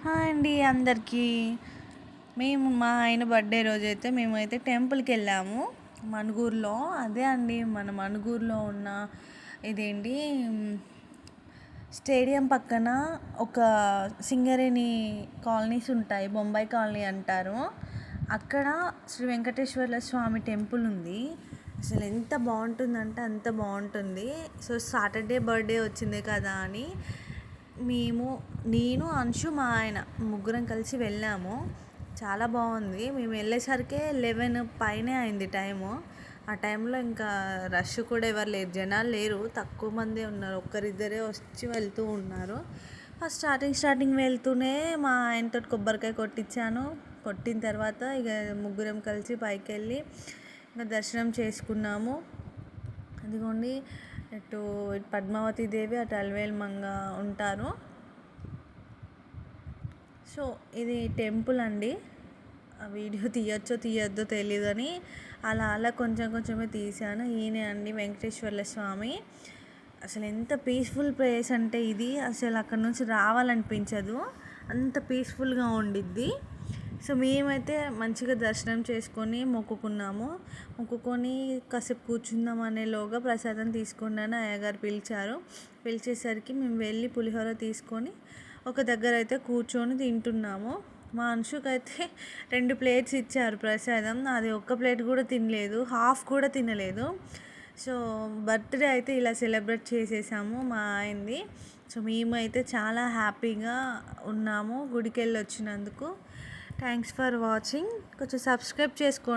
Hi అండి అందరికీ. మేము మా ఆయన బర్త్డే రోజైతే మేమైతే టెంపుల్కి వెళ్ళాము మణుగూరులో. అదే అండి మన మణుగూరులో ఉన్న ఇదేంటి స్టేడియం పక్కన ఒక సింగరేణి కాలనీస్ ఉంటాయి, బొంబాయి కాలనీ అంటారు. అక్కడ శ్రీ వెంకటేశ్వర స్వామి టెంపుల్ ఉంది. అసలు ఎంత బాగుంటుందంటే అంత బాగుంటుంది. సో సాటర్డే బర్త్డే వచ్చింది కదా అని నేను అంశు మా ఆయన ముగ్గురం కలిసి వెళ్ళాము. చాలా బాగుంది. మేము వెళ్ళేసరికి 11 పైనే అయింది టైము. ఆ టైంలో ఇంకా రష్ కూడా ఎవరు లేరు, జనాలు లేరు, తక్కువ మందే ఉన్నారు, ఒక్కరిద్దరే వచ్చి వెళ్తూ ఉన్నారు. ఫస్ట్ స్టార్టింగ్ వెళ్తూనే మా ఆయనతో కొబ్బరికాయ కొట్టించాను. కొట్టిన తర్వాత ఇక ముగ్గురం కలిసి పైకి వెళ్ళి ఇంకా దర్శనం చేసుకున్నాము. అదిగోండి ఇటు పద్మావతి దేవి, అటు అలవేలు మంగ ఉంటారు. సో ఇది టెంపుల్ అండి. ఆ వీడియో తీయొద్దో తెలియదని అలా కొంచెమే తీశాను. ఈయనే అండి వెంకటేశ్వర్ల స్వామి. అసలు ఎంత పీస్ఫుల్ ప్లేస్ అంటే ఇది, అసలు అక్కడ నుంచి రావాలనిపించదు, అంత పీస్ఫుల్గా ఉండిద్ది. సో మేమైతే మంచిగా దర్శనం చేసుకొని మొక్కుకొని కాసేపు కూర్చుందాం అనేలోగా ప్రసాదం తీసుకున్నాను. అయ్యగారు పిలిచేసరికి మేము వెళ్ళి పులిహోర తీసుకొని ఒక దగ్గర అయితే కూర్చొని తింటున్నాము. మా అంశుకైతే 2 ప్లేట్స్ ఇచ్చారు ప్రసాదం, అది ఒక్క ప్లేట్ కూడా తినలేదు, హాఫ్ కూడా తినలేదు. సో బర్త్డే అయితే ఇలా సెలబ్రేట్ చేసేసాము మా ఆయనది. సో మేమైతే చాలా హ్యాపీగా ఉన్నాము గుడికి వెళ్ళి వచ్చినందుకు. Thanks for watching. కొంచెం సబ్స్క్రైబ్ చేసుకోండి.